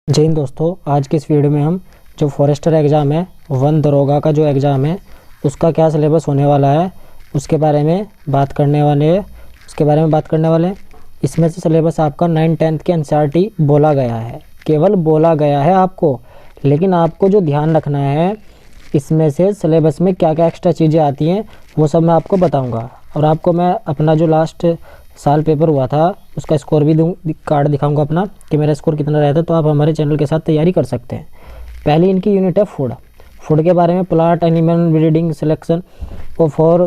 जय हिंद दोस्तों, आज के इस वीडियो में हम जो फॉरेस्टर एग्ज़ाम है, वन दरोगा का जो एग्ज़ाम है उसका क्या सिलेबस होने वाला है उसके बारे में बात करने वाले हैं। इसमें से सिलेबस आपका 9-10 के एनसीईआरटी बोला गया है, केवल बोला गया है आपको, लेकिन आपको जो ध्यान रखना है इसमें से सिलेबस में क्या क्या एक्स्ट्रा चीज़ें आती हैं वो सब मैं आपको बताऊँगा। और आपको मैं अपना जो लास्ट साल पेपर हुआ था उसका स्कोर भी कार्ड दिखाऊंगा अपना कि मेरा स्कोर कितना रहता है, तो आप हमारे चैनल के साथ तैयारी कर सकते हैं। पहली इनकी यूनिट है फूड के बारे में, प्लांट एनिमल ब्रीडिंग सिलेक्शन और for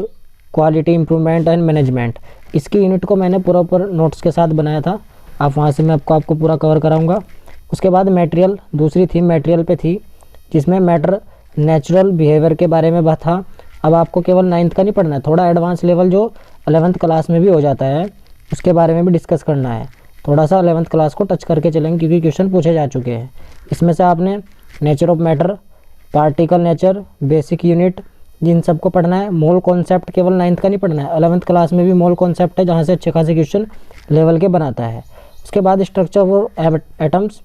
quality improvement and management. इसकी यूनिट को मैंने प्रॉपर नोट्स के साथ बनाया था, आप वहाँ से मैं आपको पूरा कवर कराऊँगा। उसके बाद मटेरियल, दूसरी थीम मटेरियल पे थी जिसमें मैटर नेचुरल बिहेवियर के बारे में बात था। अब आपको केवल 9th का नहीं पढ़ना है, थोड़ा एडवांस लेवल जो 11th क्लास में भी हो जाता है उसके बारे में भी डिस्कस करना है। थोड़ा सा 11th क्लास को टच करके चलेंगे क्योंकि क्वेश्चन पूछे जा चुके हैं। इसमें से आपने nature of matter, particle nature, basic unit, जिन सबको पढ़ना है। मोल कॉन्सेप्ट केवल 9th का नहीं पढ़ना है, 11th क्लास में भी मोल कॉन्सेप्ट है जहाँ से अच्छे खासे क्वेश्चन लेवल के बनाता है। उसके बाद structure of atoms,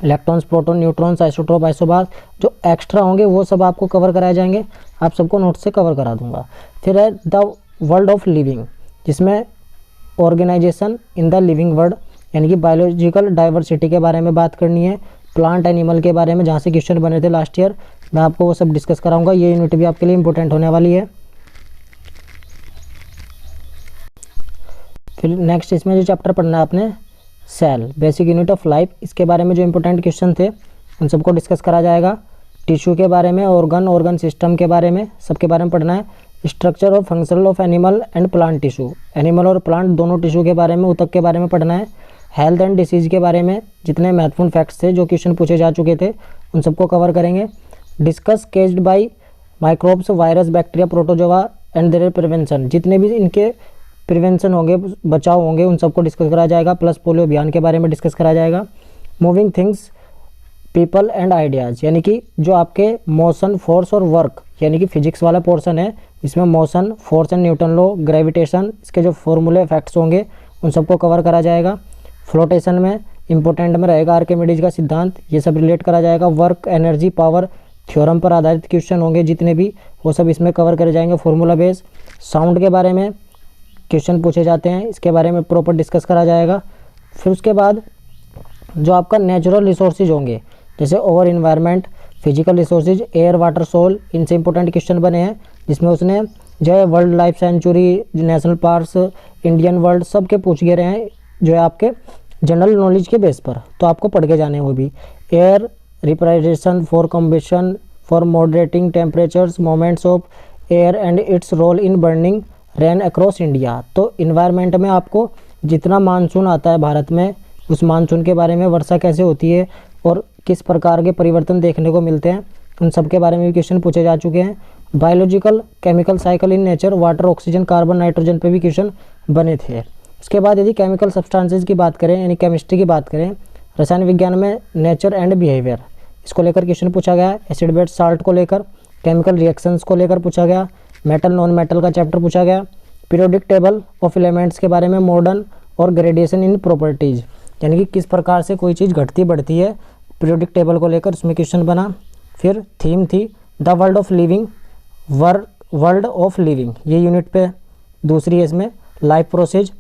electrons, proton, neutrons, isotope, isobar, जो एक्स्ट्रा होंगे वो सब आपको कवर कराए जाएंगे, आप सबको नोट से कवर करा दूंगा। फिर है द वर्ल्ड ऑफ लिविंग, जिसमें organisation in the living world यानी कि बायोलॉजिकल डाइवर्सिटी के बारे में बात करनी है। प्लांट एनिमल के बारे में जहाँ से क्वेश्चन बने थे लास्ट ईयर, मैं आपको वो सब डिस्कस कराऊंगा। ये यूनिट भी आपके लिए इंपॉर्टेंट होने वाली है। फिर नेक्स्ट इसमें जो चैप्टर पढ़ना है आपने, cell, basic unit of life, इसके बारे में जो इंपॉर्टेंट क्वेश्चन थे उन सबको डिस्कस करा जाएगा। टिश्यू के बारे में, ऑर्गन सिस्टम के बारे में, सबके बारे में पढ़ना है। स्ट्रक्चर और functional of animal and plant tissue, animal और प्लांट दोनों टिश्यू के बारे में, ऊतक के बारे में पढ़ना है। हेल्थ एंड डिसीज़ के बारे में जितने महत्वपूर्ण फैक्ट्स थे जो क्वेश्चन पूछे जा चुके थे उन सबको कवर करेंगे। Discuss caused by microbes, virus, bacteria, protozoa and their prevention, जितने भी इनके प्रिवेंशन होंगे, बचाव होंगे, उन सबको डिस्कस करा जाएगा। प्लस पोलियो अभियान के बारे में डिस्कस करा जाएगा। Moving things, people and ideas, यानी कि जो आपके मोशन, फोर्स और वर्क यानी कि फिजिक्स वाला पोर्शन है, इसमें motion, force and Newton law, gravitation, इसके जो फॉर्मूले फैक्ट्स होंगे उन सबको कवर करा जाएगा। फ्लोटेशन में इंपॉर्टेंट में रहेगा आर्किमिडीज का सिद्धांत, ये सब रिलेट करा जाएगा। वर्क, एनर्जी, पावर, थ्योरम पर आधारित क्वेश्चन होंगे जितने भी, वो सब इसमें कवर करे जाएंगे, फॉर्मूला बेस। साउंड के बारे में क्वेश्चन पूछे जाते हैं, इसके बारे में प्रॉपर डिस्कस करा जाएगा। फिर उसके बाद जो आपका नेचुरल रिसोर्सेज होंगे जैसे over environment, physical resources, air, water, soil, इनसे इंपॉर्टेंट क्वेश्चन बने हैं जिसमें उसने जो है world life century, national parks, Indian world सब के पूछ गए हैं जो है आपके जनरल नॉलेज के बेस पर, तो आपको पढ़ के जाने हैं वो भी। Air representation for combustion for moderating temperatures, moments of air and its role in burning rain across India. तो इन्वायरमेंट में आपको जितना मानसून आता है भारत में, उस मानसून के बारे में, वर्षा कैसे होती है और किस प्रकार के परिवर्तन देखने को मिलते हैं, उन सब के बारे में भी क्वेश्चन पूछे जा चुके हैं। Biological chemical cycle in nature, water, oxygen, carbon, nitrogen पे भी क्वेश्चन बने थे। उसके बाद यदि केमिकल सब्सटेंसेस की बात करें यानी केमिस्ट्री की बात करें, रसायन विज्ञान में नेचर एंड बिहेवियर, इसको लेकर क्वेश्चन पूछा गया। एसिड बेस साल्ट को लेकर, केमिकल रिएक्शंस को लेकर पूछा गया। मेटल नॉन मेटल का चैप्टर पूछा गया। पीरियोडिक टेबल ऑफ एलिमेंट्स के बारे में, मॉडर्न और ग्रेडिएशन इन प्रॉपर्टीज़, यानी कि किस प्रकार से कोई चीज़ घटती बढ़ती है, पीरियोडिक टेबल को लेकर उसमें क्वेश्चन बना। फिर थीम थी the world of living, world of living, ये यूनिट पे दूसरी है। इसमें life process,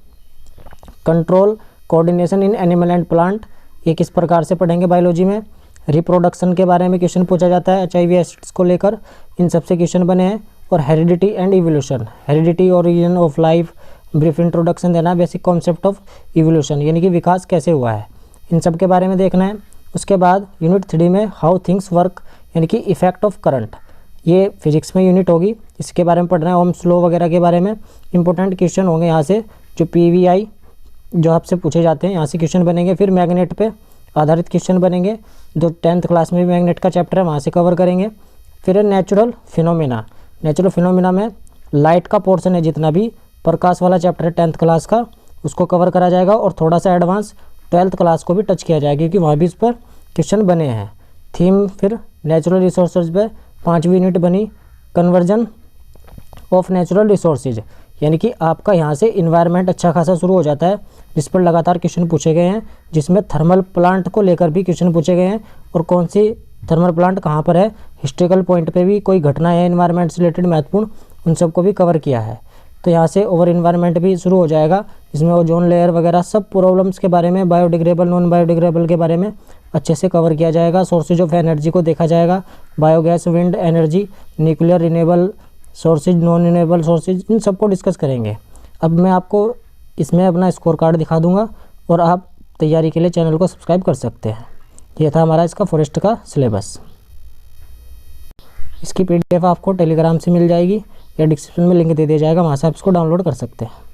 control, coordination in animal and plant, ये किस प्रकार से पढ़ेंगे बायोलॉजी में। रिप्रोडक्शन के बारे में क्वेश्चन पूछा जाता है, HIV एसिड्स को लेकर, इन सबसे क्वेश्चन बने हैं। और heredity and evolution, heredity, origin of life, brief introduction देना, बेसिक कॉन्सेप्ट ऑफ इवोल्यूशन यानी कि विकास कैसे हुआ है, इन सब के बारे में देखना है। उसके बाद यूनिट 3 में हाउ थिंग्स वर्क यानी कि इफेक्ट ऑफ करंट, ये फिजिक्स में यूनिट होगी, इसके बारे में पढ़ना है। ओम्स लॉ वगैरह के बारे में इंपॉर्टेंट क्वेश्चन होंगे यहाँ से, जो PVI जो आपसे पूछे जाते हैं यहाँ से क्वेश्चन बनेंगे। फिर मैग्नेट पे आधारित क्वेश्चन बनेंगे, जो 10th क्लास में भी मैग्नेट का चैप्टर है वहाँ से कवर करेंगे। फिर नेचुरल फिनोमिना, नेचुरल फिनोमिना में लाइट का पोर्शन है जितना भी, प्रकाश वाला चैप्टर है 10th क्लास का, उसको कवर करा जाएगा। और थोड़ा सा एडवांस 12th क्लास को भी टच किया जाएगा क्योंकि वहाँ भी इस पर क्वेश्चन बने हैं। थीम फिर नेचुरल रिसोर्सेज पे 5वीं यूनिट बनी, कन्वर्जन ऑफ नेचुरल रिसोर्सेज, यानी कि आपका यहाँ से इन्वायरमेंट अच्छा खासा शुरू हो जाता है, जिस पर लगातार क्वेश्चन पूछे गए हैं, जिसमें थर्मल प्लांट को लेकर भी क्वेश्चन पूछे गए हैं और कौन सी थर्मल प्लांट कहाँ पर है, हिस्ट्रिकल पॉइंट पे भी कोई घटना है इन्वायरमेंट से रिलेटेड महत्वपूर्ण, उन सबको भी कवर किया है। तो यहाँ से ओवर इन्वायरमेंट भी शुरू हो जाएगा, जिसमें ओजोन लेयर वगैरह सब प्रॉब्लम्स के बारे में, बायोडिग्रेडेबल नॉन बायोडिग्रेडेबल के बारे में अच्छे से कवर किया जाएगा। सोर्सेज ऑफ एनर्जी को देखा जाएगा, biogas, wind energy, nuclear, renewable sources, non renewable sources, इन सबको डिस्कस करेंगे। अब मैं आपको इसमें अपना स्कोर कार्ड दिखा दूंगा और आप तैयारी के लिए चैनल को सब्सक्राइब कर सकते हैं। ये था हमारा इसका फॉरेस्ट का सिलेबस। इसकी PDF आपको टेलीग्राम से मिल जाएगी या डिस्क्रिप्शन में लिंक दे दिया जाएगा, वहाँ से आप इसको डाउनलोड कर सकते हैं।